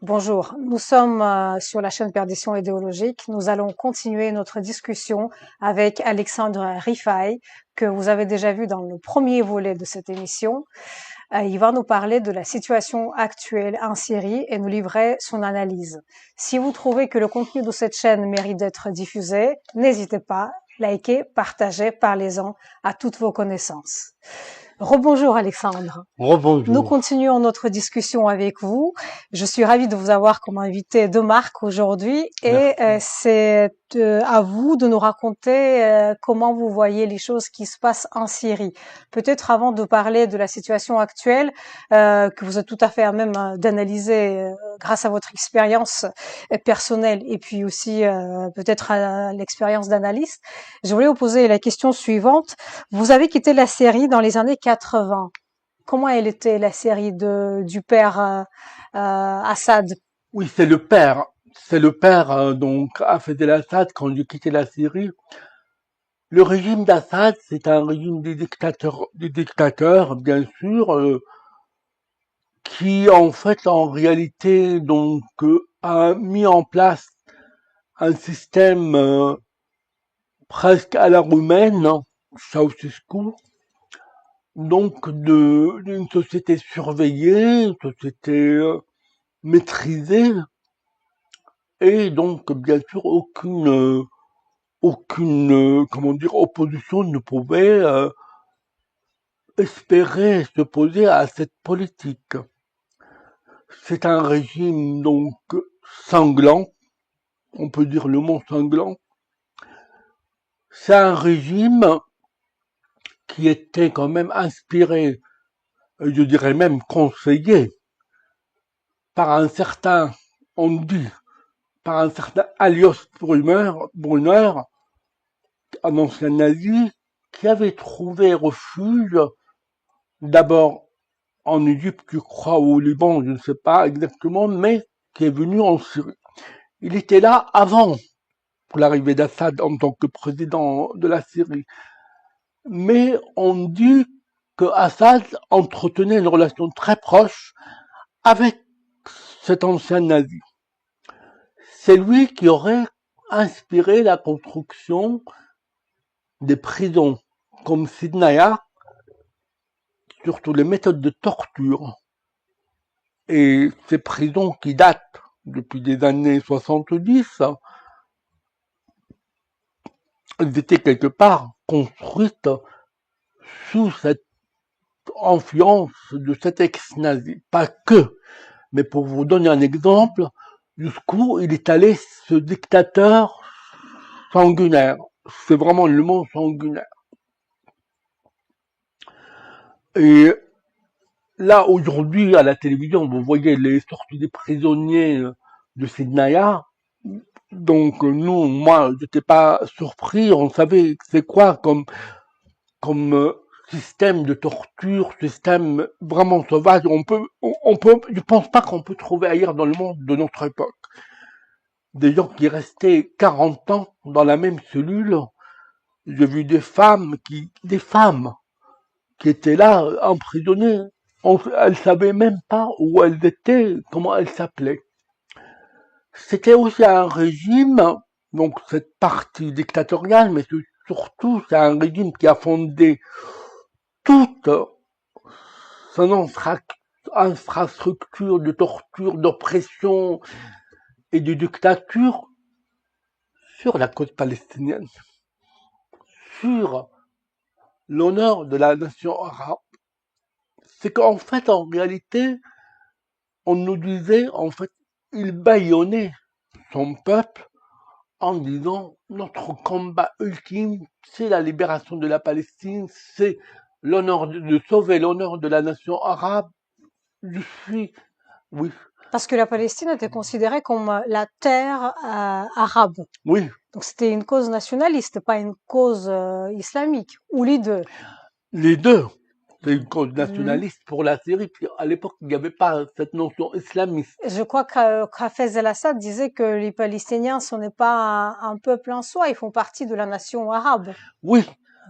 Bonjour, nous sommes sur la chaîne Perdition idéologique. Nous allons continuer notre discussion avec Alexandre Rifai, que vous avez déjà vu dans le premier volet de cette émission. Il va nous parler de la situation actuelle en Syrie et nous livrer son analyse. Si vous trouvez que le contenu de cette chaîne mérite d'être diffusé, n'hésitez pas, likez, partagez, parlez-en à toutes vos connaissances. Rebonjour Alexandre. Nous Rebonjour. continuons notre discussion avec vous. Je suis ravie de vous avoir comme invité de marque aujourd'hui et c'est à vous de nous raconter comment vous voyez les choses qui se passent en Syrie. Peut-être avant de parler de la situation actuelle que vous êtes tout à fait à même d'analyser grâce à votre expérience personnelle et puis aussi peut-être à l'expérience d'analyste, je voulais vous poser la question suivante. Vous avez quitté la Syrie dans les années 80. Comment elle était la série du père Assad? Oui, c'est le père. C'est le père, donc, Hafez el-Assad, quand il a quitté la Syrie. Le régime d'Assad, c'est un régime des dictateurs, bien sûr, qui, en fait, en réalité, donc, a mis en place un système presque à la roumaine, hein, Ceausescu, donc, d'une société surveillée, une société maîtrisée, et donc, bien sûr, comment dire, opposition ne pouvait espérer s'opposer à cette politique. C'est un régime, donc, sanglant, on peut dire le mot sanglant. C'est un régime qui était quand même inspiré, je dirais même conseillé, par un certain, on dit, par un certain Alois Brunner, un ancien nazi, qui avait trouvé refuge d'abord en Égypte, je crois, ou au Liban, je ne sais pas exactement, mais qui est venu en Syrie. Il était là avant l'arrivée d'Assad en tant que président de la Syrie. Mais on dit que Assad entretenait une relation très proche avec cet ancien nazi. C'est lui qui aurait inspiré la construction des prisons comme Sidnaya, surtout les méthodes de torture. Et ces prisons qui datent depuis des années 70, elles étaient quelque part construites sous cette influence de cet ex-nazi. Pas que, mais pour vous donner un exemple, jusqu'où il est allé ce dictateur sanguinaire. C'est vraiment le mot sanguinaire. Et là, aujourd'hui, à la télévision, vous voyez les sorties des prisonniers de Sidnaya. Donc, moi, j'étais pas surpris. On savait c'est quoi comme système de torture, système vraiment sauvage. Je pense pas qu'on peut trouver ailleurs dans le monde de notre époque. Des gens qui restaient 40 ans dans la même cellule. J'ai vu des femmes qui étaient là, emprisonnées. Elles savaient même pas où elles étaient, comment elles s'appelaient. C'était aussi un régime, donc cette partie dictatoriale, mais surtout c'est un régime qui a fondé toute son infrastructure de torture, d'oppression et de dictature sur la côte palestinienne, sur l'honneur de la nation arabe. C'est qu'en fait, en réalité, on nous disait, en fait, il bâillonnait son peuple en disant notre combat ultime, c'est la libération de la Palestine, c'est l'honneur de sauver l'honneur de la nation arabe. Oui. Parce que la Palestine était considérée comme la terre arabe. Oui. Donc c'était une cause nationaliste, pas une cause islamique, ou les deux. Les deux. C'est une cause nationaliste pour la Syrie. Puis à l'époque, il n'y avait pas cette notion islamiste. Je crois qu'Hafez el-Assad disait que les Palestiniens, ce n'est pas un peuple en soi, ils font partie de la nation arabe. Oui,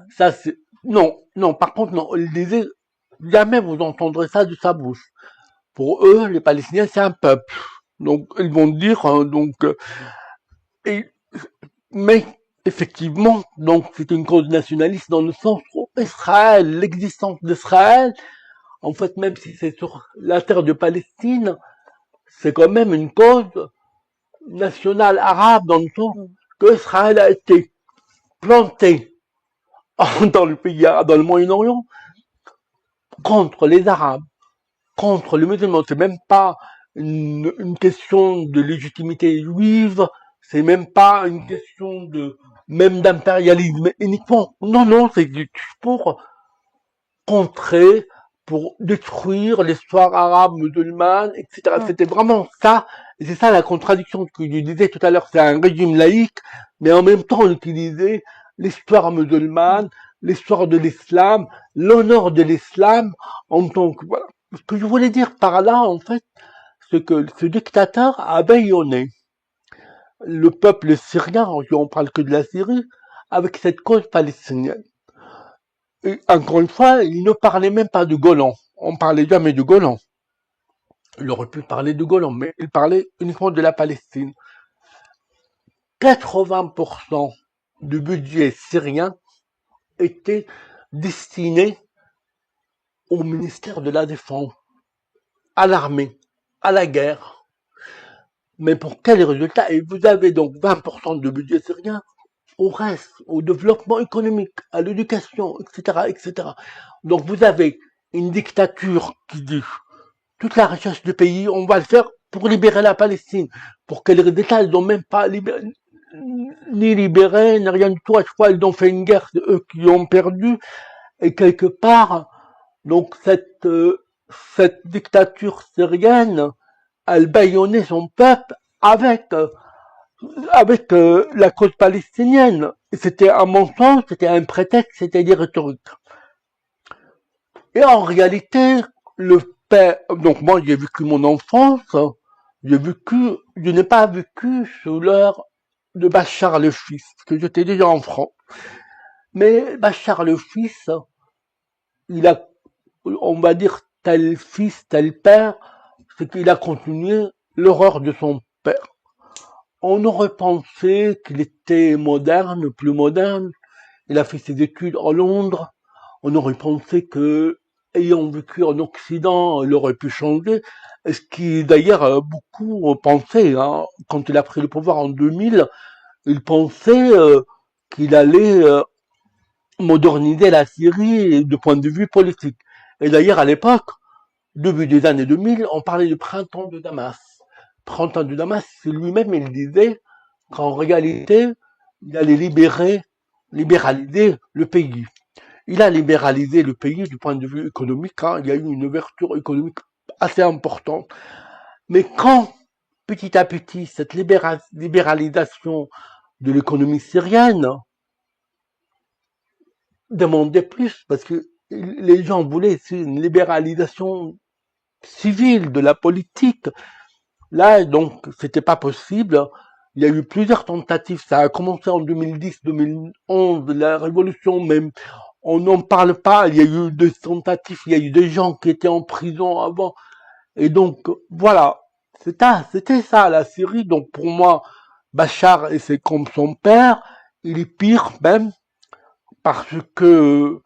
ça c'est... Non, par contre, non, il disait, jamais vous entendrez ça de sa bouche. Pour eux, les Palestiniens, c'est un peuple. Donc, ils vont dire, et, mais effectivement, donc c'est une cause nationaliste dans le sens où Israël, l'existence d'Israël, en fait, même si c'est sur la terre de Palestine, c'est quand même une cause nationale arabe dans le sens que Israël a été planté dans le pays arabe, dans le Moyen-Orient, contre les Arabes, contre les musulmans. C'est même pas une question de légitimité juive, c'est même pas une question de même d'impérialisme uniquement. Non, non, c'est pour contrer, pour détruire l'histoire arabe, musulmane, etc. C'était vraiment ça, et c'est ça la contradiction que je disais tout à l'heure, c'est un régime laïque, mais en même temps on utilisait l'histoire musulmane, l'histoire de l'islam, l'honneur de l'islam, en tant que, voilà. Ce que je voulais dire par là, en fait, c'est que ce dictateur a bâillonné le peuple syrien, on parle que de la Syrie, avec cette cause palestinienne. Et encore une fois, il ne parlait même pas de Golan. On parlait jamais de Golan. Il aurait pu parler de Golan, mais il parlait uniquement de la Palestine. 80% du budget syrien était destiné au ministère de la Défense, à l'armée, à la guerre. Mais pour quel résultat? Et vous avez donc 20% de budget syrien au reste, au développement économique, à l'éducation, etc., etc. Donc vous avez une dictature qui dit toute la richesse du pays, on va le faire pour libérer la Palestine. Pour que les États, ils n'ont même pas libéré, ni libéré, ni rien du tout. À chaque fois, ils ont fait une guerre, c'est eux qui ont perdu. Et quelque part, donc cette dictature syrienne, elle bâillonnait son peuple avec la cause palestinienne. C'était un mensonge, c'était un prétexte, c'était des rhétoriques. Et en réalité, le père, donc moi j'ai vécu mon enfance, je n'ai pas vécu sous l'heure de Bachar le fils, parce que j'étais déjà en France. Mais Bachar le fils, il a, on va dire, tel fils, tel père, c'est qu'il a continué l'horreur de son père. On aurait pensé qu'il était moderne, plus moderne. Il a fait ses études en Londres. On aurait pensé que, ayant vécu en Occident, il aurait pu changer. Ce qui, d'ailleurs, beaucoup pensaient, hein, quand il a pris le pouvoir en 2000, il pensait qu'il allait moderniser la Syrie du point de vue politique. Et d'ailleurs, à l'époque, début des années 2000, on parlait du printemps de Damas. Printemps de Damas, c'est lui-même, il disait qu'en réalité, il allait libéraliser le pays. Il a libéralisé le pays du point de vue économique, hein. Il y a eu une ouverture économique assez importante. Mais quand, petit à petit, cette libéralisation de l'économie syrienne demandait plus, parce que les gens voulaient une libéralisation civile de la politique. Là, donc, c'était pas possible. Il y a eu plusieurs tentatives. Ça a commencé en 2010, 2011, la révolution même. On n'en parle pas. Il y a eu des tentatives. Il y a eu des gens qui étaient en prison avant. Et donc, voilà. C'était ça, la Syrie. Donc, pour moi, Bachar, et c'est comme son père, il est pire même, parce que,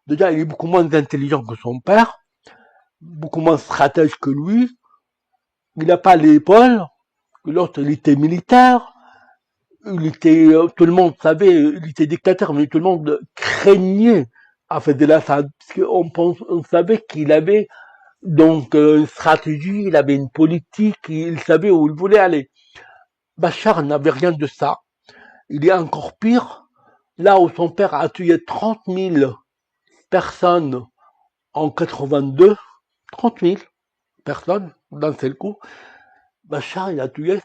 déjà, il est beaucoup moins intelligent que son père, beaucoup moins stratège que lui. Il n'a pas l'épaule. L'autre, il était militaire. Tout le monde savait, il était dictateur, mais tout le monde craignait Hafez el-Assad, parce on savait qu'il avait donc une stratégie, il avait une politique, il savait où il voulait aller. Bachar n'avait rien de ça. Il est encore pire, là où son père a tué 30 000 personnes en 82, 30 000 personnes d'un seul coup, Bachar, il a tué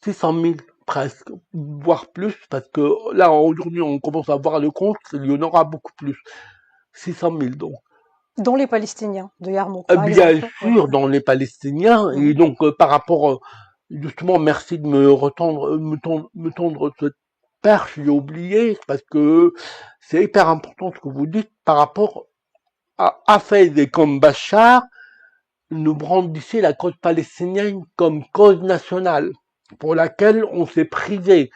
600 000 presque, voire plus, parce que là, aujourd'hui, on commence à voir le compte, il y en aura beaucoup plus. 600 000, donc. Dont les Palestiniens, de Yarmouk, par Bien exemple. sûr, dans les Palestiniens, et donc, par rapport, justement, merci de me tendre cette perche, j'ai oublié, parce que c'est hyper important ce que vous dites par rapport à Hafez et comme Bachar, nous brandissait la cause palestinienne comme cause nationale, pour laquelle on s'est privé,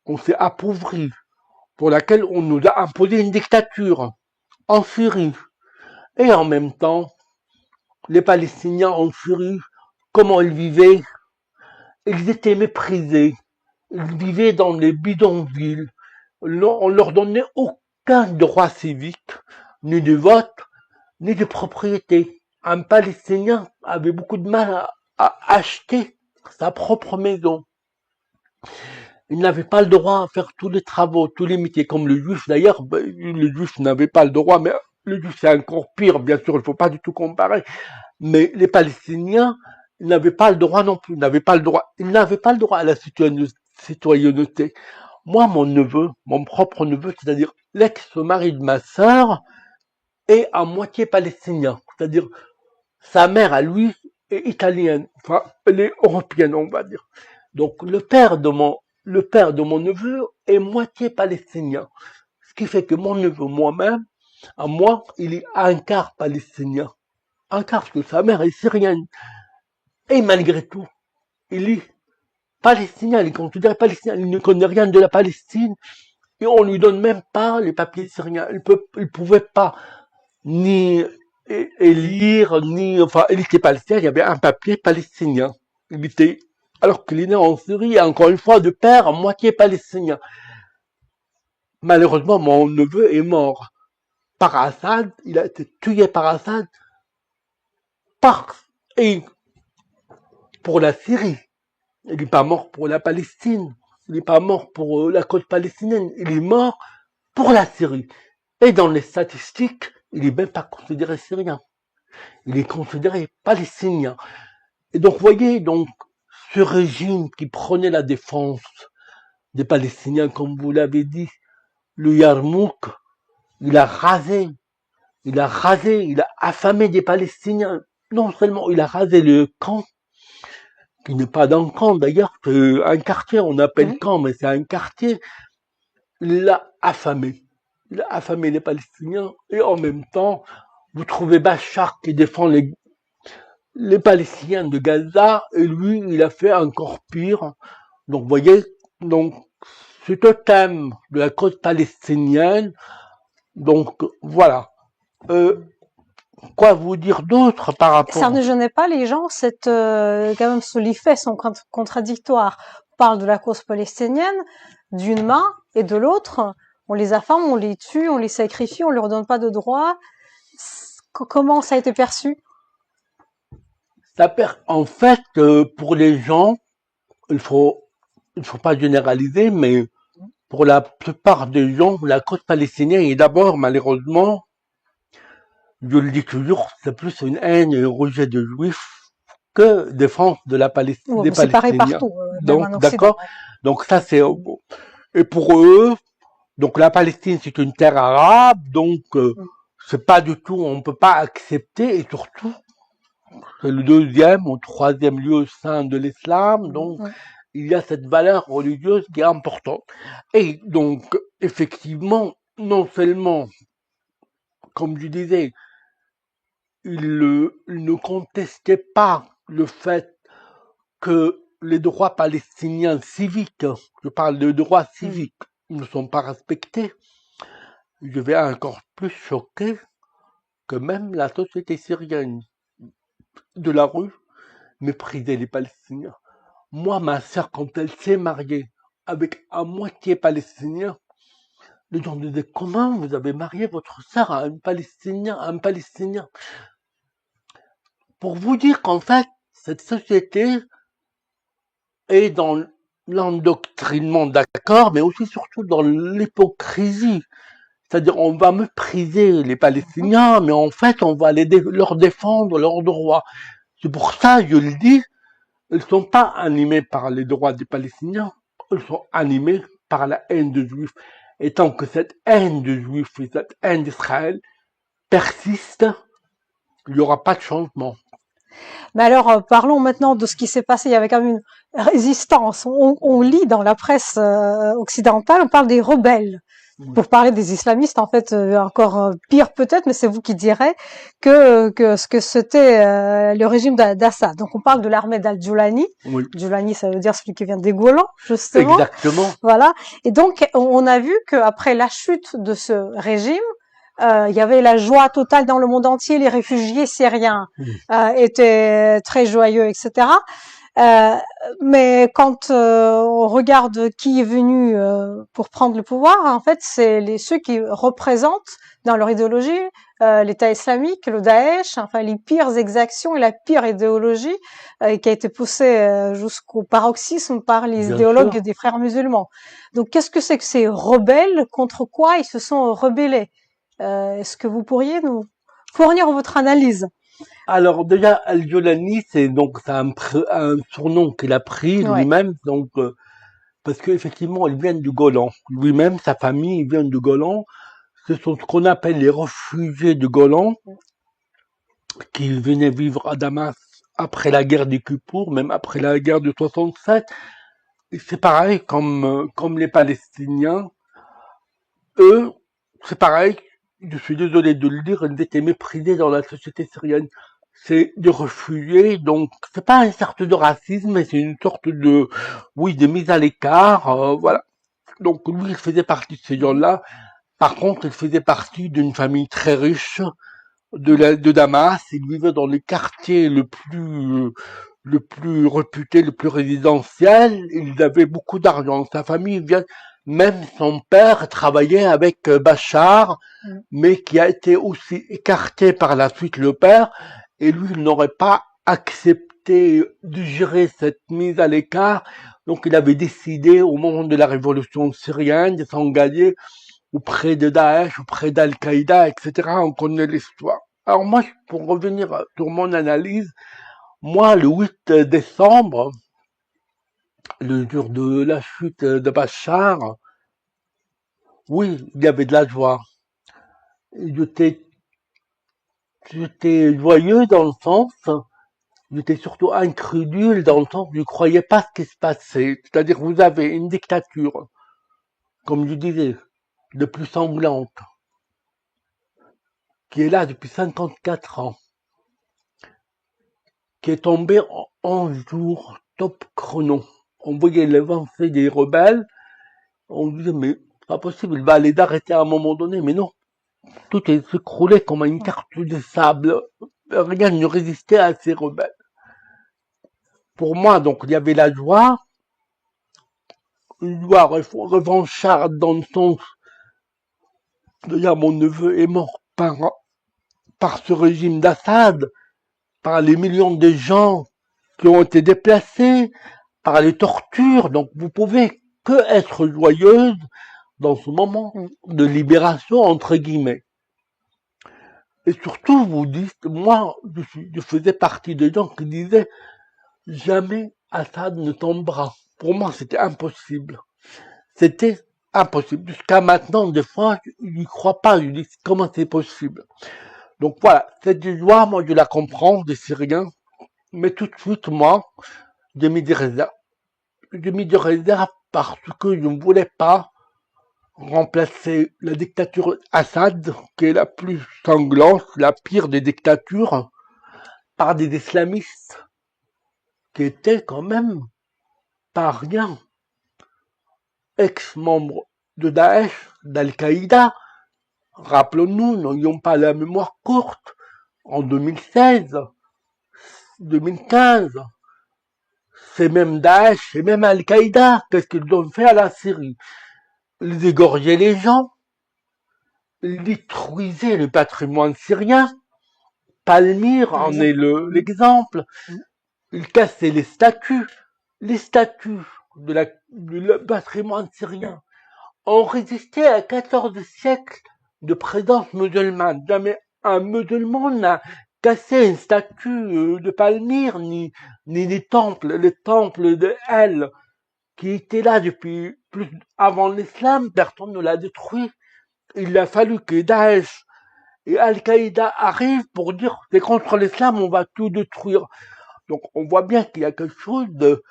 on s'est appauvri, pour laquelle on nous a imposé une dictature en Syrie. Et en même temps, les Palestiniens en Syrie, comment ils vivaient? Ils étaient méprisés, ils vivaient dans les bidonvilles, on leur donnait aucun droit civique, ni de vote, ni de propriété. Un Palestinien avait beaucoup de mal à acheter sa propre maison. Il n'avait pas le droit à faire tous les travaux, tous les métiers, comme le juif d'ailleurs. Le juif n'avait pas le droit, mais le juif c'est encore pire, bien sûr, il ne faut pas du tout comparer. Mais les Palestiniens n'avaient pas le droit non plus, n'avaient pas le droit. Ils n'avaient pas le droit à la citoyenneté. Moi, mon neveu, mon propre neveu, c'est-à-dire l'ex-mari de ma sœur, est à moitié palestinien. C'est-à-dire, sa mère à lui est italienne, enfin, elle est européenne, on va dire. Donc, le père de mon neveu est moitié palestinien. Ce qui fait que mon neveu, moi-même, à moi, il est un quart palestinien. Un quart, parce que sa mère est syrienne. Et malgré tout, il est palestinien, il est considéré palestinien, il ne connaît rien de la Palestine, et on lui donne même pas les papiers syriens. Il pouvait pas ni lire, ni, enfin, il était palestinien, il y avait un papier palestinien. Il était, alors qu'il est né en Syrie, encore une fois, de père à moitié palestinien. Malheureusement, mon neveu est mort par Assad, il a été tué par Assad, et pour la Syrie. Il n'est pas mort pour la Palestine, il n'est pas mort pour la côte palestinienne, il est mort pour la Syrie. Et dans les statistiques, il n'est même pas considéré syrien. Il est considéré palestinien. Et donc, vous voyez, donc, ce régime qui prenait la défense des Palestiniens, comme vous l'avez dit, le Yarmouk, il a rasé, il a affamé des Palestiniens. Non seulement il a rasé le camp, qui n'est pas d'un camp d'ailleurs, c'est un quartier, on appelle camp, mais c'est un quartier, il l'a affamé. Il a affamé les Palestiniens, et en même temps, vous trouvez Bachar qui défend les Palestiniens de Gaza, et lui, il a fait encore pire. Donc, vous voyez, donc, c'est un thème de la cause palestinienne. Donc, voilà. Quoi vous dire d'autre par rapport... Ça ne gênait pas les gens, quand même, les faits sont contradictoires. On parle de la cause palestinienne, d'une main, et de l'autre, on les affame, on les tue, on les sacrifie, on leur donne pas de droits. Comment ça a été perçu? En fait, pour les gens, il faut pas généraliser, mais pour la plupart des gens, la cause palestinienne est d'abord, malheureusement, je le dis toujours, c'est plus une haine et un rejet de juifs que défense de la Palestine, des c'est pareil Palestiniens. partout. Donc, d'accord. Donc ça, c'est, et pour eux, donc la Palestine, c'est une terre arabe, donc c'est pas du tout, on peut pas accepter, et surtout, c'est le deuxième ou troisième lieu au sein de l'islam, donc il y a cette valeur religieuse qui est importante. Et donc, effectivement, non seulement, comme je disais, il ne contestait pas le fait que les droits palestiniens civiques, je parle de droits civiques, ne sont pas respectés. Je vais encore plus choquer que même la société syrienne de la rue méprisait les Palestiniens. Moi, ma sœur, quand elle s'est mariée avec un moitié palestinien, les gens disaient, comment vous avez marié votre sœur à un Palestinien? Pour vous dire qu'en fait, cette société est dans l'endoctrinement, d'accord, mais aussi surtout dans l'hypocrisie. C'est-à-dire, on va mépriser les Palestiniens, mais en fait, on va leur défendre leurs droits. C'est pour ça, je le dis, ils ne sont pas animés par les droits des Palestiniens, ils sont animés par la haine des Juifs. Et tant que cette haine des Juifs et cette haine d'Israël persiste, il n'y aura pas de changement. Mais alors, parlons maintenant de ce qui s'est passé. Il y avait quand même une résistance. On lit dans la presse occidentale, on parle des rebelles. Oui, Pour parler des islamistes, en fait, encore pire peut-être, mais c'est vous qui direz que ce que c'était le régime d'Assad. Donc on parle de l'armée d'Al-Jolani. oui, Jolani, ça veut dire celui qui vient des Golan, justement. exactement. Voilà. Et donc on a vu qu'après la chute de ce régime, il y avait la joie totale dans le monde entier. Les réfugiés syriens Oui. étaient très joyeux, etc. Euh, mais quand on regarde qui est venu pour prendre le pouvoir, en fait, c'est ceux qui représentent dans leur idéologie l'État islamique, le Daesh, enfin les pires exactions et la pire idéologie qui a été poussée jusqu'au paroxysme par les Bien idéologues sûr. des frères musulmans. Donc, qu'est-ce que c'est que ces rebelles? Contre quoi ils se sont rebellés? Est-ce que vous pourriez nous fournir votre analyse? Alors déjà, Al-Jolani, c'est un surnom qu'il a pris Ouais. lui-même, parce qu'effectivement, il vient du Golan. Lui-même, sa famille, ils viennent du Golan. Ce sont ce qu'on appelle les réfugiés du Golan, qui venaient vivre à Damas après la guerre des Kippour, même après la guerre de 67. Et c'est pareil, comme les Palestiniens, eux, c'est pareil, je suis désolé de le dire, ils étaient méprisés dans la société syrienne. C'est des réfugiés, donc c'est pas une sorte de racisme, mais c'est une sorte de, oui, de mise à l'écart, voilà. Donc lui, il faisait partie de ces gens-là. Par contre, il faisait partie d'une famille très riche de Damas. Il vivait dans les quartiers le plus réputé, le plus résidentiel. Il avait beaucoup d'argent. Sa famille vient, même son père travaillait avec Bachar, Mm. mais qui a été aussi écarté par la suite le père. Et lui, il n'aurait pas accepté de gérer cette mise à l'écart. Donc il avait décidé, au moment de la révolution syrienne, de s'engager auprès de Daesh, auprès d'Al-Qaïda, etc. On connaît l'histoire. Alors moi, pour revenir sur mon analyse, moi, le 8 décembre, le jour de la chute de Bachar, oui, il y avait de la joie. J'étais, j'étais joyeux dans le sens, j'étais surtout incrédule dans le sens où je ne croyais pas ce qui se passait. C'est-à-dire, vous avez une dictature, comme je disais, de plus sanglante, qui est là depuis 54 ans, qui est tombée en 11 jours, top chrono. On voyait l'avancée des rebelles, on disait, mais c'est pas possible, il va les arrêter à un moment donné, mais non. Tout est s'écroulé comme une carte de sable. Rien ne résistait à ces rebelles. Pour moi, donc, il y avait la joie, une joie revancharde dans le sens, déjà, mon neveu est mort par ce régime d'Assad, par les millions de gens qui ont été déplacés, par les tortures. Donc, vous pouvez que être joyeuse dans ce moment Mm. de libération, entre guillemets. Et surtout, vous dites, moi, je faisais partie des gens qui disaient, jamais Assad ne tombera. Pour moi, c'était impossible. C'était impossible. Jusqu'à maintenant, des fois, je n'y crois pas. Je dis, comment c'est possible? Donc voilà, cette joie, moi, je la comprends des Syriens. Mais tout de suite, moi, j'ai mis des réserves. J'ai mis des réserves parce que je ne voulais pas remplacer la dictature Assad, qui est la plus sanglante, la pire des dictatures, par des islamistes qui étaient quand même pas rien. Ex-membres de Daesh, d'Al-Qaïda, rappelons-nous, n'ayons pas la mémoire courte, en 2016, 2015, c'est même Daesh, c'est même Al-Qaïda, qu'est-ce qu'ils ont fait à la Syrie? Ils égorgeaient les gens, ils détruisaient le patrimoine syrien, Palmyre en est l'exemple, ils cassaient les statues du patrimoine syrien ont résisté à 14 siècles de présence musulmane. Jamais un musulman n'a cassé une statue de Palmyre, ni les temples de El, qui étaient là depuis plus avant l'islam, personne ne l'a détruit. Il a fallu que Daesh et Al-Qaïda arrivent pour dire c'est contre l'islam, on va tout détruire. Donc on voit bien qu'il y a quelque chose de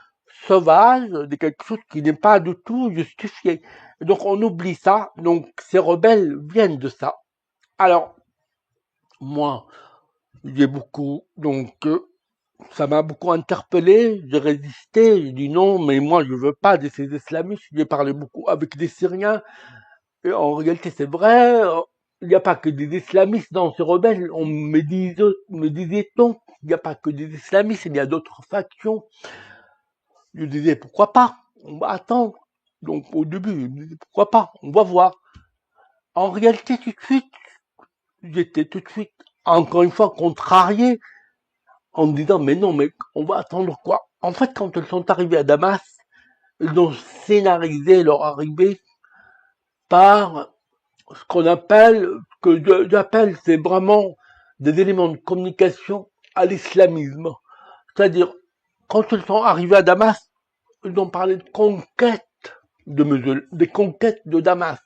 sauvage, de quelque chose qui n'est pas du tout justifié. Donc on oublie ça, donc ces rebelles viennent de ça. Alors, moi, j'ai beaucoup, donc ça m'a beaucoup interpellé, j'ai résisté, j'ai dit non, mais moi je veux pas de ces islamistes, j'ai parlé beaucoup avec des Syriens, et en réalité c'est vrai, il n'y a pas que des islamistes dans ces rebelles, me disait-on, il n'y a pas que des islamistes, il y a d'autres factions. Je disais pourquoi pas, on va attendre. Donc au début, je me disais pourquoi pas, on va voir. En réalité tout de suite, j'étais tout de suite, encore une fois, contrarié, en me disant mais non, mais on va attendre quoi? En fait, quand ils sont arrivés à Damas, ils ont scénarisé leur arrivée par ce qu'on appelle, que j'appelle, c'est vraiment des éléments de communication à l'islamisme. C'est-à-dire, quand ils sont arrivés à Damas, ils ont parlé de conquête de Mosul, des conquêtes de Damas,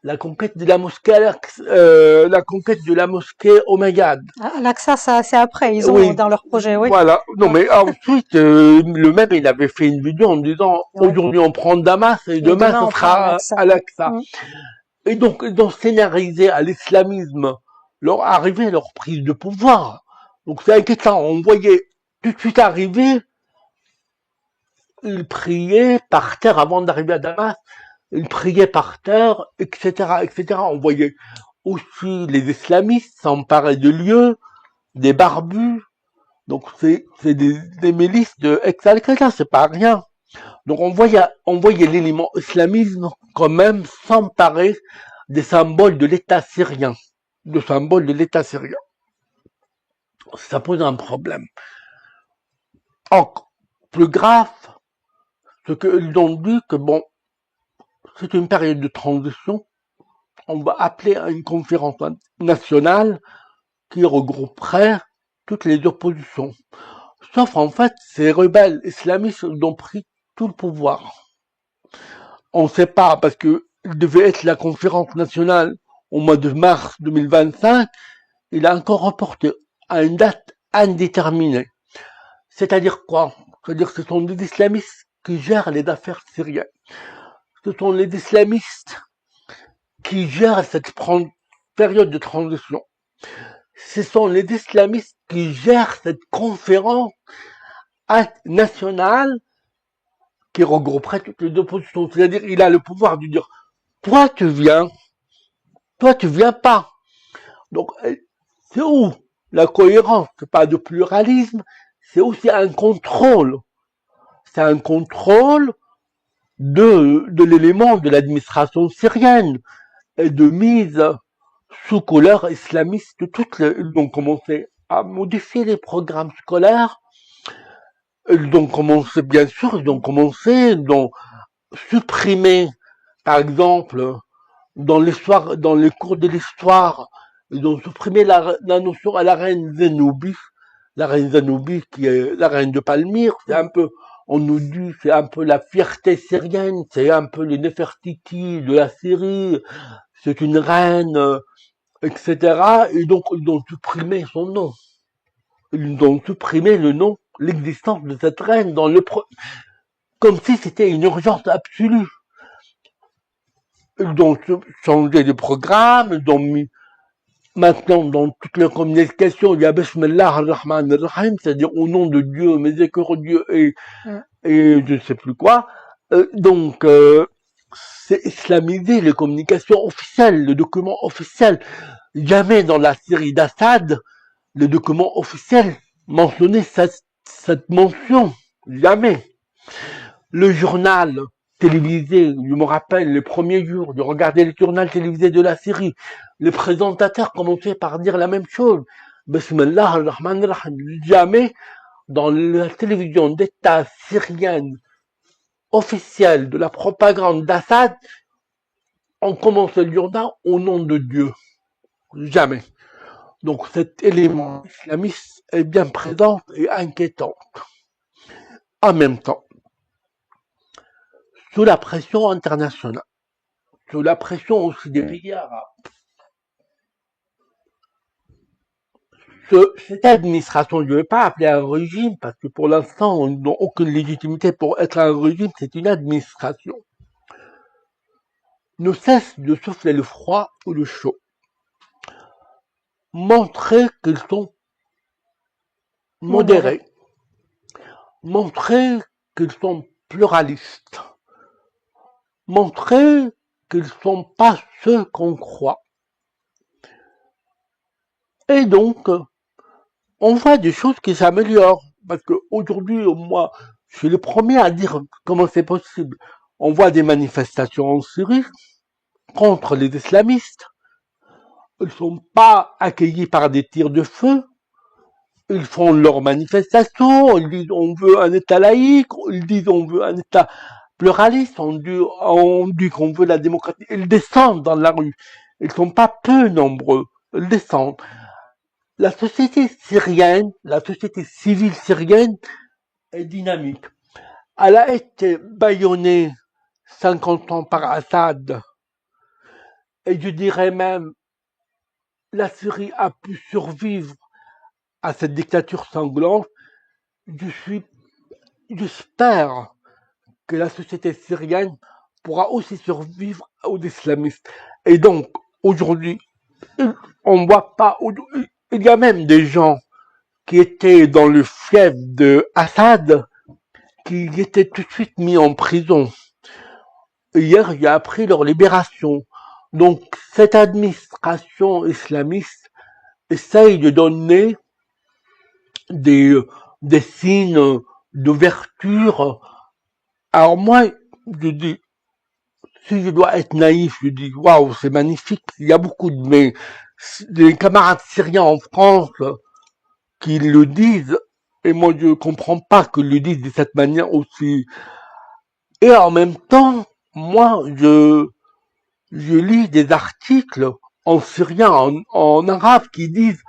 la conquête de la mosquée la conquête de la mosquée Omeyyade. L'Aqsa, ça, c'est après, ils ont Oui, dans leur projet, oui. voilà. Non, Ouais, mais ensuite, le maire, il avait fait une vidéo en disant ouais. aujourd'hui on prend Damas et Et demain demain, ce on prend sera l'Aqsa. à l'Aqsa. Mm. Et donc, ils ont scénarisé à l'islamisme leur arrivée, leur prise de pouvoir. Donc c'est inquiétant. On voyait tout de suite arriver, ils priaient par terre avant d'arriver à Damas. Ils priaient par terre, etc., etc. On voyait aussi les islamistes s'emparer de lieux, des barbus. Donc c'est des milices de ex-Al-Qaïda, c'est pas rien. Donc on voyait l'élément islamisme quand même s'emparer des symboles de l'État syrien, de symboles de l'État syrien. Ça pose un problème. Encore plus grave, ce qu'ils ont dit que bon, c'est une période de transition. On va appeler à une conférence nationale qui regrouperait toutes les oppositions. Sauf en fait, ces rebelles islamistes ont pris tout le pouvoir. On ne sait pas parce que il devait être la conférence nationale au mois de mars 2025. Il a encore reporté à une date indéterminée. C'est-à-dire quoi? C'est-à-dire que ce sont des islamistes qui gèrent les affaires syriennes. Ce sont les islamistes qui gèrent cette période de transition. Ce sont les islamistes qui gèrent cette conférence nationale qui regrouperait toutes les oppositions. C'est-à-dire, il a le pouvoir de dire, toi tu viens pas. Donc, c'est où la cohérence? C'est pas de pluralisme, c'est aussi un contrôle. C'est un contrôle de l'élément de l'administration syrienne et de mise sous couleur islamiste. Ils ont commencé à modifier les programmes scolaires. Ils ont commencé, bien sûr, ils ont supprimé, par exemple, dans les cours de l'histoire, ils ont supprimé la notion à la reine Zénobie. La reine Zénobie, qui est la reine de Palmyre, c'est un peu, on nous dit, c'est un peu la fierté syrienne, c'est un peu le Nefertiti de la Syrie, c'est une reine, etc. Et donc, ils ont supprimé son nom. Ils ont supprimé le nom, l'existence de cette reine comme si c'était une urgence absolue. Ils ont changé de programme, ils ont mis maintenant dans toutes les communications, il y a Bismillah ar-Rahman ar-Rahim, c'est-à-dire au nom de Dieu, miséricordieux et je ne sais plus quoi. Donc, c'est islamiser les communications officielles, les documents officiels. Jamais dans la Syrie d'Assad, les documents officiels mentionnaient cette mention. Jamais. Le journal télévisé, je me rappelle les premiers jours de regarder le journal télévisé de la Syrie, les présentateurs commençaient par dire la même chose. Bismillah ar-Rahman ar-Rahim. Jamais dans la télévision d'État syrienne officielle de la propagande d'Assad, on commence le journal au nom de Dieu. Jamais. Donc cet élément islamiste est bien présent et inquiétant. En même temps, sous la pression internationale, sous la pression aussi des pays arabes, cette administration, je ne vais pas appeler un régime, parce que pour l'instant, on n'a aucune légitimité pour être un régime, c'est une administration. ne cessent de souffler le froid ou le chaud. Montrer qu'ils sont modérés. Montrer qu'ils sont pluralistes. Montrer qu'ils ne sont pas ceux qu'on croit. Et donc, on voit des choses qui s'améliorent. Parce qu'aujourd'hui, moi, je suis le premier à dire comment c'est possible. On voit des manifestations en Syrie contre les islamistes. Ils ne sont pas accueillis par des tirs de feu. Ils font leurs manifestations. Ils disent on veut un État laïque. Ils disent on veut un État pluraliste. On dit qu'on veut la démocratie. Ils descendent dans la rue. Ils ne sont pas peu nombreux. Ils descendent. La société syrienne, la société civile syrienne est dynamique. Elle a été bâillonnée 50 ans par Assad. Et je dirais même, la Syrie a pu survivre à cette dictature sanglante. J'espère que la société syrienne pourra aussi survivre aux islamistes. Et donc, aujourd'hui, on ne voit pas, il y a même des gens qui étaient dans le fief de Assad, qui étaient tout de suite mis en prison. Hier, j'ai appris leur libération. Donc, cette administration islamiste essaye de donner des signes d'ouverture. Alors moi, je dis, si je dois être naïf, je dis, waouh, c'est magnifique. Il y a beaucoup de mes des camarades syriens en France qui le disent, et moi je comprends pas qu'ils le disent de cette manière aussi. Et en même temps, moi je lis des articles en syrien, en arabe qui disent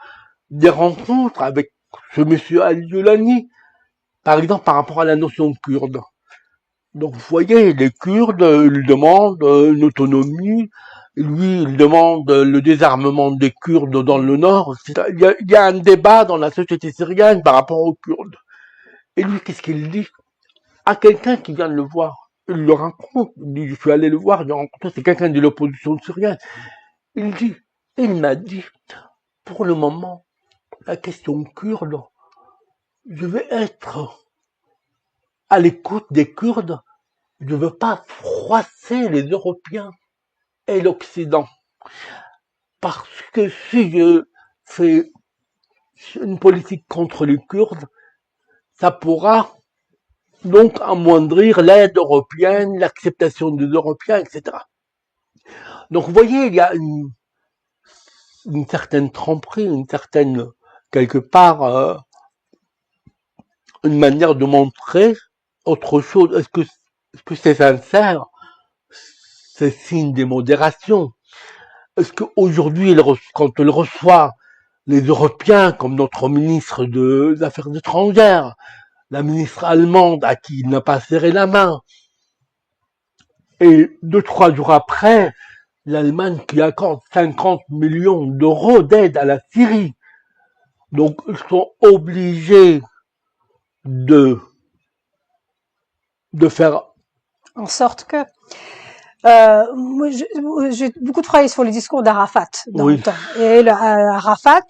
des rencontres avec ce monsieur Al-Jolani, par exemple par rapport à la notion kurde. Donc vous voyez, les Kurdes, ils demandent une autonomie, lui, il demande le désarmement des Kurdes dans le nord. Il y a un débat dans la société syrienne par rapport aux Kurdes. Et lui, qu'est-ce qu'il dit à quelqu'un qui vient de le voir? Il le rencontre, il dit, je suis allé le voir, je l'ai rencontré, c'est quelqu'un de l'opposition syrienne. Il m'a dit, pour le moment, la question kurde, je vais être à l'écoute des Kurdes, je ne veux pas froisser les Européens et l'Occident. Parce que si je fais une politique contre les Kurdes, ça pourra donc amoindrir l'aide européenne, l'acceptation des Européens, etc. Donc vous voyez, il y a une certaine tromperie, une certaine, quelque part, une manière de montrer autre chose. Est-ce que c'est sincère? C'est signe de modération. Est-ce qu'aujourd'hui, quand il reçoit les Européens, comme notre ministre des Affaires étrangères, la ministre allemande à qui il n'a pas serré la main, et 2-3 jours après, l'Allemagne qui accorde 50 millions d'euros d'aide à la Syrie. Donc, ils sont obligés de faire en sorte que moi, j'ai beaucoup travaillé sur le discours d'Arafat dans le temps. Et Arafat,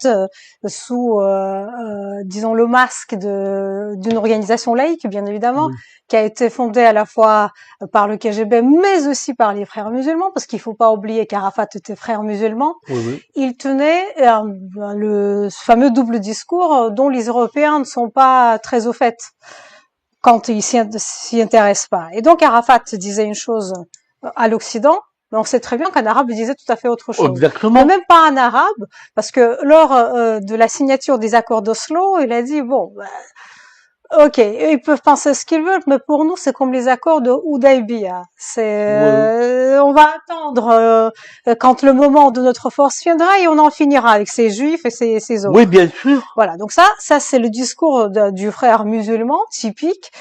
sous, disons, le masque d'une organisation laïque, bien évidemment, qui a été fondée à la fois par le KGB, mais aussi par les frères musulmans, parce qu'il faut pas oublier qu'Arafat était frère musulman. Il tenait le fameux double discours dont les Européens ne sont pas très au fait quand ils s'y intéressent pas. Et donc Arafat disait une chose à l'Occident, mais on sait très bien qu'un arabe disait tout à fait autre chose. Exactement. Mais même pas un arabe, parce que lors de la signature des accords d'Oslo, il a dit bon, ok, ils peuvent penser ce qu'ils veulent, mais pour nous c'est comme les accords de Hudaybiya. On va attendre quand le moment de notre force viendra et on en finira avec ces juifs et ces autres. Oui, bien sûr. Voilà, donc ça c'est le discours du frère musulman typique.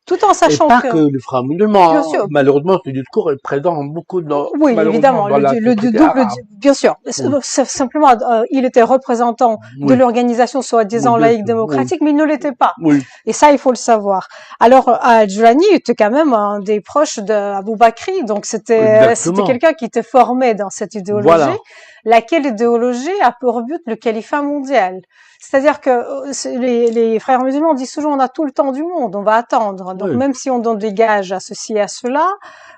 Tout en Et sachant pas que, que les frères bien musulmans, sûr, malheureusement, ce discours est présent beaucoup oui, malheureusement, évidemment, dans la le société double, arabe. bien sûr. Oui, Simplement, il était représentant de oui, l'organisation oui, soi-disant bien laïque sûr, oui, démocratique, mais il ne l'était pas. oui, Et ça, il faut le savoir. Alors, Al-Jurani était quand même un des proches d'Abou Bakri, donc c'était exactement. quelqu'un qui était formé dans cette idéologie, Voilà. laquelle idéologie a pour but le califat mondial. C'est-à-dire que les frères musulmans disent toujours on a tout le temps du monde, on va attendre. Donc Oui, même si on donne des gages à ceci et à cela,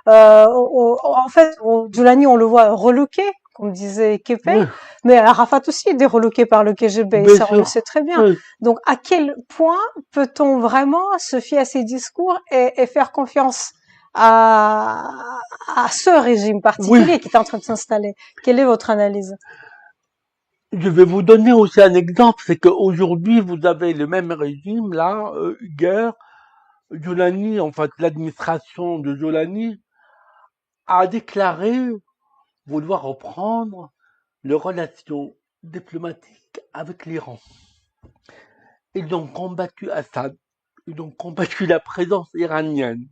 en fait, Djoulani, on le voit reloqué, comme disait Kepé, oui, mais Arafat aussi est reloqué par le KGB, et bien ça on le sûr. sait très bien. Oui. Donc à quel point peut-on vraiment se fier à ces discours et faire confiance à, à ce régime Oui, particulier qui est en train de s'installer? Quelle est votre analyse? je vais vous donner aussi un exemple, c'est qu'aujourd'hui, vous avez le même régime, là, hier, Jolani, en fait, l'administration de Jolani a déclaré vouloir reprendre les relations diplomatiques avec l'Iran. Ils ont combattu Assad, ils ont combattu la présence iranienne.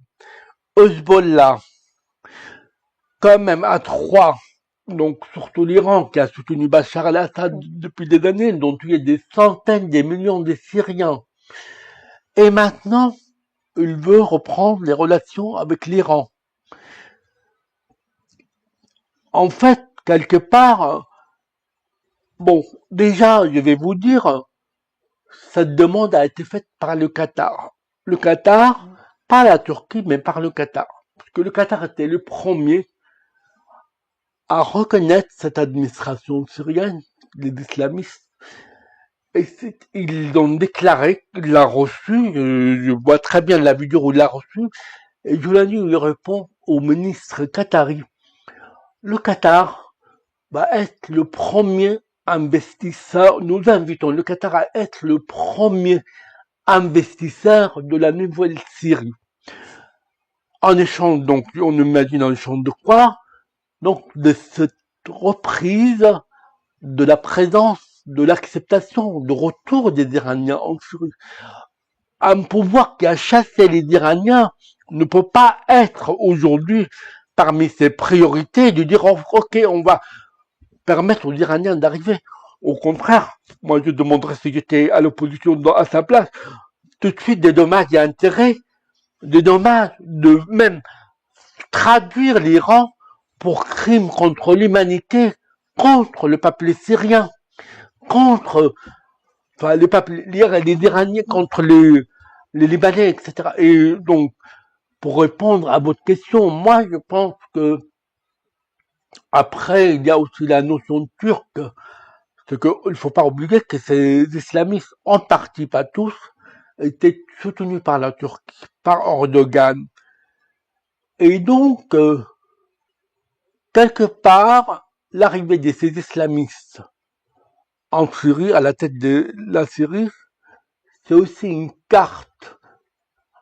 Hezbollah, quand même à trois, donc surtout l'Iran qui a soutenu Bachar al-Assad depuis des années, ils ont tué des centaines, des millions de Syriens. Et maintenant, il veut reprendre les relations avec l'Iran. En fait, quelque part, bon, déjà, je vais vous dire, cette demande a été faite par le Qatar. Le Qatar, pas la Turquie, mais par le Qatar. Parce que le Qatar était le premier à reconnaître cette administration syrienne, les islamistes. Et ils ont déclaré qu'il l'a reçu, je vois très bien la vidéo où il l'a reçu, et Joulani lui répond au ministre qatari. Le Qatar va être le premier investisseur, nous invitons le Qatar à être le premier investisseur de la nouvelle Syrie. En échange, donc, on imagine en échange de quoi? Donc, de cette reprise de la présence, de l'acceptation, de retour des Iraniens en Syrie. Un pouvoir qui a chassé les Iraniens ne peut pas être aujourd'hui parmi ses priorités de dire, oh, ok, on va permettre aux Iraniens d'arriver. Au contraire, moi je demanderais si j'étais à l'opposition à sa place, tout de suite des dommages et intérêts, des dommages de même traduire l'Iran pour crimes contre l'humanité, contre le peuple syrien, contre enfin, les peuples, les Iraniens contre les Libanais, etc. Et donc, pour répondre à votre question, moi je pense que après, il y a aussi la notion turque, c'est qu'il ne faut pas oublier que ces islamistes, en partie, pas tous, étaient soutenus par la Turquie, par Erdogan. Et donc, quelque part, l'arrivée de ces islamistes en Syrie, à la tête de la Syrie, c'est aussi une carte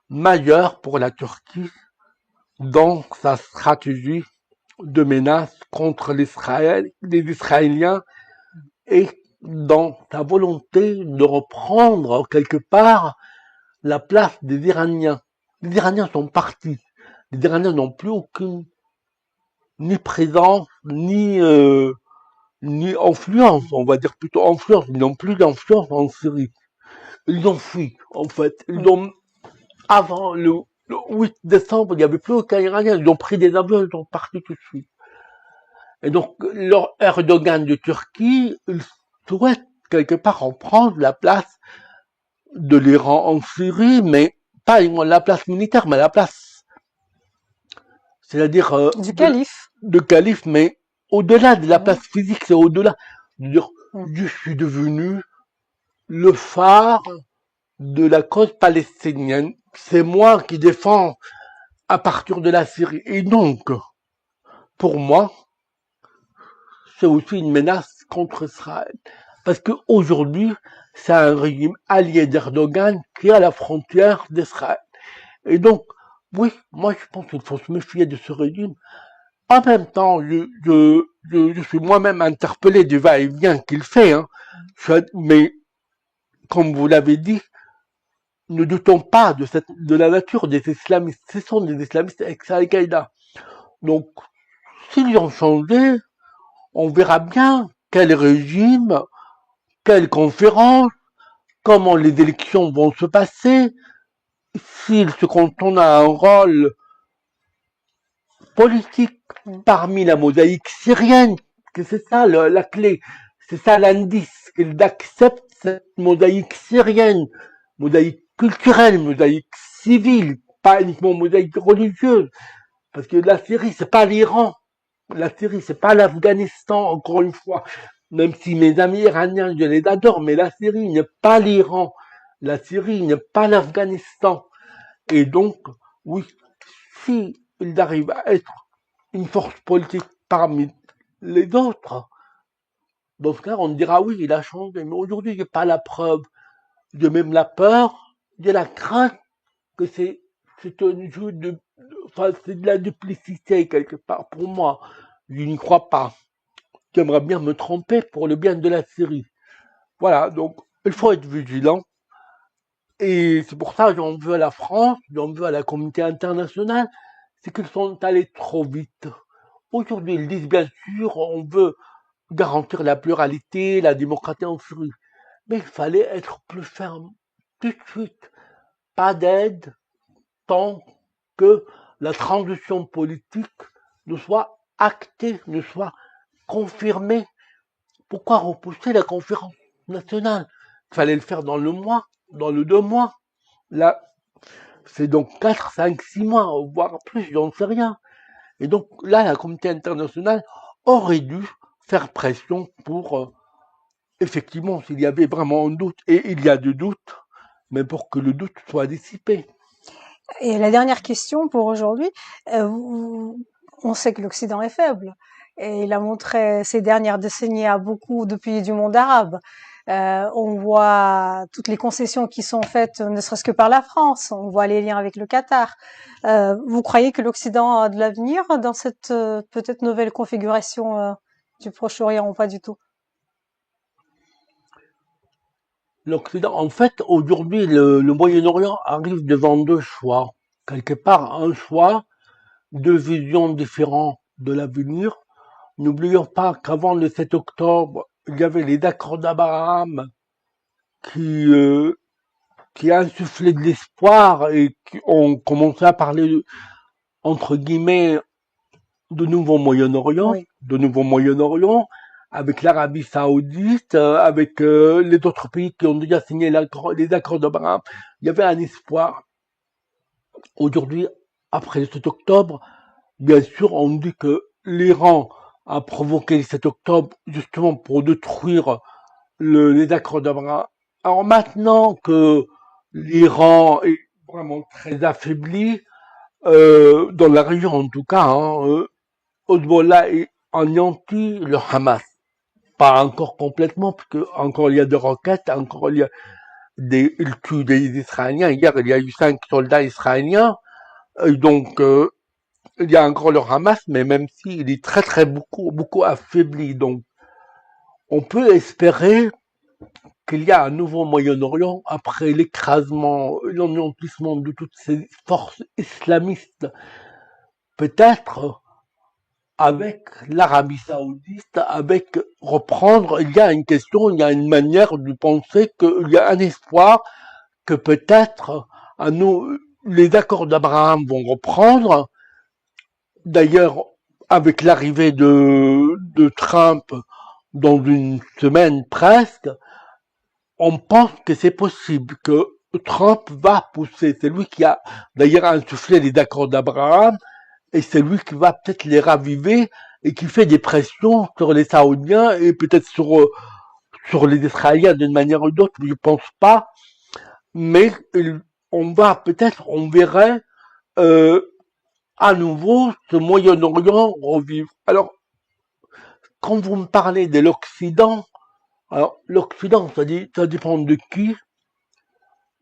majeure pour la Turquie dans sa stratégie de menace contre l'Israël, les Israéliens et dans sa volonté de reprendre quelque part la place des Iraniens. Les Iraniens sont partis. Les Iraniens n'ont plus aucune ni présence, ni influence, on va dire plutôt influence. Ils n'ont plus d'influence en Syrie. Ils ont fui, en fait. Ils ont, avant le 8 décembre, il n'y avait plus aucun Iranien. Ils ont pris des avions, ils sont partis tout de suite. Et donc, leur Erdogan de Turquie, il souhaite quelque part reprendre la place de l'Iran en Syrie, mais pas la place militaire, mais la place, c'est-à-dire Du calife. de calife, mais au-delà de la place physique, c'est au-delà de dire, Mm. je suis devenu le phare de la cause palestinienne. C'est moi qui défends à partir de la Syrie. Et donc, pour moi, c'est aussi une menace contre Israël. Parce qu'aujourd'hui, c'est un régime allié d'Erdogan qui est à la frontière d'Israël. Et donc, oui, moi je pense qu'il faut se méfier de ce régime. En même temps, je suis moi-même interpellé du va-et-vient qu'il fait. Hein. Mais, comme vous l'avez dit, ne doutons pas de la nature des islamistes. Ce sont des islamistes ex-Al-Qaïda. Donc, s'ils ont changé, on verra bien quel régime, quelle conférence, comment les élections vont se passer, s'ils se contentent à un rôle politique parmi la mosaïque syrienne, que c'est ça la clé, c'est ça l'indice, qu'ils acceptent cette mosaïque syrienne, mosaïque culturelle, mosaïque civile, pas uniquement mosaïque religieuse, parce que la Syrie, c'est pas l'Iran, la Syrie, c'est pas l'Afghanistan, encore une fois, même si mes amis iraniens, je les adore, mais la Syrie n'est pas l'Iran, la Syrie n'est pas l'Afghanistan, et donc, oui, si ils arrivent à être une force politique parmi les autres, dans ce cas, on dira oui, il a changé. Mais aujourd'hui, j'ai pas la preuve. J'ai même la peur, j'ai la crainte que c'est un jeu enfin, c'est de la duplicité quelque part pour moi. Je n'y crois pas. J'aimerais bien me tromper pour le bien de la Syrie. Voilà, donc il faut être vigilant. Et c'est pour ça que j'en veux à la France, j'en veux à la communauté internationale, c'est qu'ils sont allés trop vite. Aujourd'hui, ils disent bien sûr, on veut garantir la pluralité, la démocratie en Syrie. Mais il fallait être plus ferme tout de suite. Pas d'aide tant que la transition politique ne soit actée, ne soit confirmée. Pourquoi repousser la conférence nationale? Il fallait le faire dans le mois, dans le 2 mois. Là, c'est donc 4, 5, 6 mois, voire plus, j'en sais rien. Et donc là, la communauté internationale aurait dû faire pression pour, effectivement, s'il y avait vraiment un doute, et il y a des doutes, mais pour que le doute soit dissipé. Et la dernière question pour aujourd'hui, on sait que l'Occident est faible. Et il a montré ces dernières décennies à beaucoup de pays du monde arabe. On voit toutes les concessions qui sont faites, ne serait-ce que par la France. On voit les liens avec le Qatar. Vous croyez que l'Occident a de l'avenir dans cette peut-être nouvelle configuration du Proche-Orient ou pas du tout? L'Occident, en fait, aujourd'hui, le Moyen-Orient arrive devant deux choix. Quelque part, un choix, deux visions différentes de l'avenir. N'oublions pas qu'avant le 7 octobre, il y avait les accords d'Abraham qui, euh, qui insufflaient de l'espoir et qui ont commencé à parler, entre guillemets, de nouveau Moyen-Orient, Oui. de nouveau Moyen-Orient, avec l'Arabie Saoudite, avec les autres pays qui ont déjà signé les accords d'Abraham. Il y avait un espoir. Aujourd'hui, après le 7 octobre, bien sûr, on dit que l'Iran a provoqué le 7 octobre justement pour détruire les accords d'Abraham. Alors maintenant que l'Iran est vraiment très affaibli, dans la région en tout cas, hein, Hezbollah est anéanti le Hamas. Pas encore complètement, parce que encore il y a des roquettes, encore il tue des Israéliens. Hier, il y a eu 5 soldats israéliens. Donc, il y a encore le Hamas, mais même s'il est très très beaucoup affaibli. Donc, on peut espérer qu'il y a un nouveau Moyen-Orient après l'écrasement, l'anéantissement de toutes ces forces islamistes. Peut-être avec l'Arabie Saoudite, avec reprendre, il y a une question, il y a une manière de penser qu'il y a un espoir que peut-être les accords d'Abraham vont reprendre. D'ailleurs, avec l'arrivée de Trump dans une semaine presque, on pense que c'est possible que Trump va pousser. C'est lui qui a d'ailleurs insufflé les accords d'Abraham et c'est lui qui va peut-être les raviver et qui fait des pressions sur les Saoudiens et peut-être sur les Israéliens d'une manière ou d'autre, je pense pas. Mais on verrait euh, à nouveau ce Moyen-Orient revivre. Alors, quand vous me parlez de l'Occident, alors l'Occident, ça dépend de qui.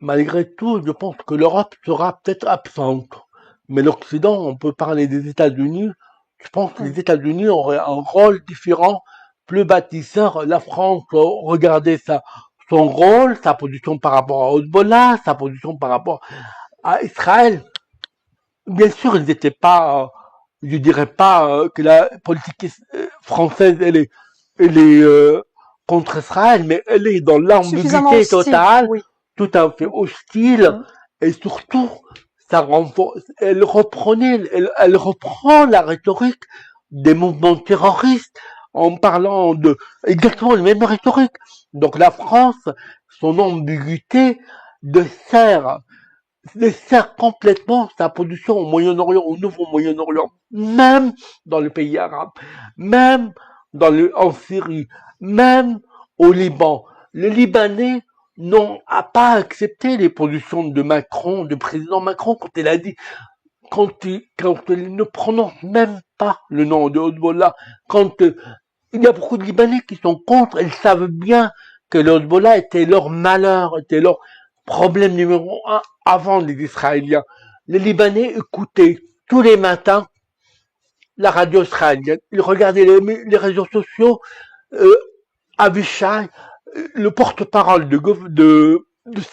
Malgré tout, je pense que l'Europe sera peut-être absente. Mais l'Occident, on peut parler des États-Unis. Je pense que les États-Unis auraient un rôle différent, plus bâtisseur. La France, regardez son rôle, sa position par rapport à Hezbollah, sa position par rapport à Israël. Bien sûr, ils n'étaient pas, je dirais pas que la politique française, elle est contre Israël, mais elle est dans Suffisamment l'ambiguïté hostile, totale, oui. tout à fait hostile, et surtout, ça renforce, elle reprend la rhétorique des mouvements terroristes en parlant de exactement la même rhétorique. Donc la France, son ambiguïté dessert complètement sa position au Moyen-Orient, au nouveau Moyen-Orient, même dans les pays arabes, même en Syrie, même au Liban. Les Libanais n'ont pas accepté les positions de Macron, du président Macron, quand il a dit, quand il ne prononce même pas le nom de Hezbollah, quand il y a beaucoup de Libanais qui sont contre, ils savent bien que le Hezbollah était leur malheur, était leur problème numéro un avant les Israéliens. Les Libanais écoutaient tous les matins la radio israélienne. Ils regardaient les réseaux sociaux. Avishai, le porte-parole de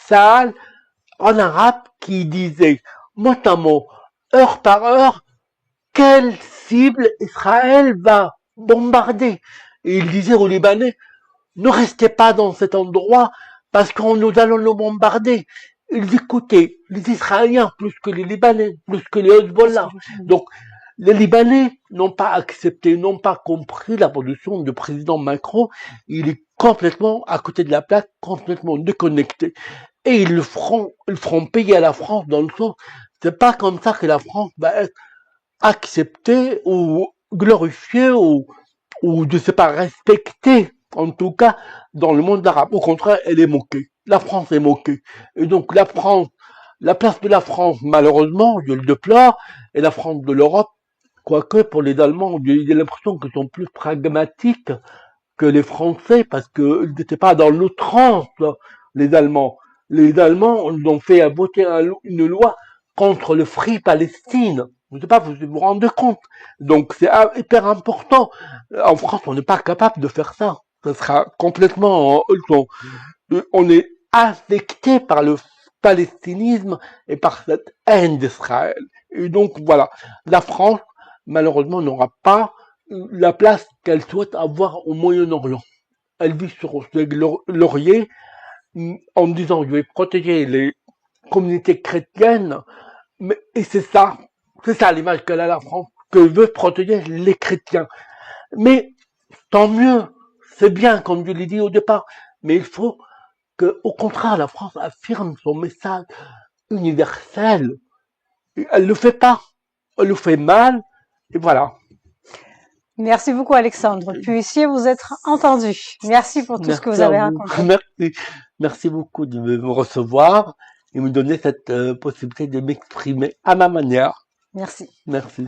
Saal, en arabe, qui disait mot à mot, heure par heure, quelle cible Israël va bombarder. Et il disait aux Libanais, ne restez pas dans cet endroit parce que nous allons le bombarder. Ils écoutaient les Israéliens plus que les Libanais, plus que les Hezbollah. Donc, les Libanais n'ont pas accepté, n'ont pas compris la position du président Macron. Il est complètement à côté de la plaque, complètement déconnecté. Et ils feront payer à la France dans le sens, c'est pas comme ça que la France va être acceptée ou glorifiée ou je sais pas, respectée, en tout cas, dans le monde arabe. Au contraire, elle est moquée. La France est moquée. Et donc, la place de la France, malheureusement, je le déplore, et la France de l'Europe, quoique pour les Allemands, j'ai l'impression qu'ils sont plus pragmatiques que les Français, parce qu'ils n'étaient pas dans l'outrance, les Allemands. Les Allemands ont fait voter une loi contre le Free Palestine. Je ne sais pas, vous vous rendez compte. Donc c'est hyper important. En France, on n'est pas capable de faire ça. Ça sera complètement... On est affecté par le palestinisme et par cette haine d'Israël. Et donc voilà, la France, malheureusement, n'aura pas la place qu'elle souhaite avoir au Moyen-Orient. Elle vit sur ses lauriers en disant je vais protéger les communautés chrétiennes, et c'est ça l'image qu'elle a la France, que veut protéger les chrétiens. Mais tant mieux, c'est bien comme je l'ai dit au départ, mais il faut que, au contraire, la France affirme son message universel. Elle le fait pas, elle le fait mal, et voilà. Merci beaucoup, Alexandre. Puissiez vous être entendu. Merci pour tout ce que vous avez raconté. Merci beaucoup de me recevoir et me donner cette possibilité de m'exprimer à ma manière. Merci. Merci.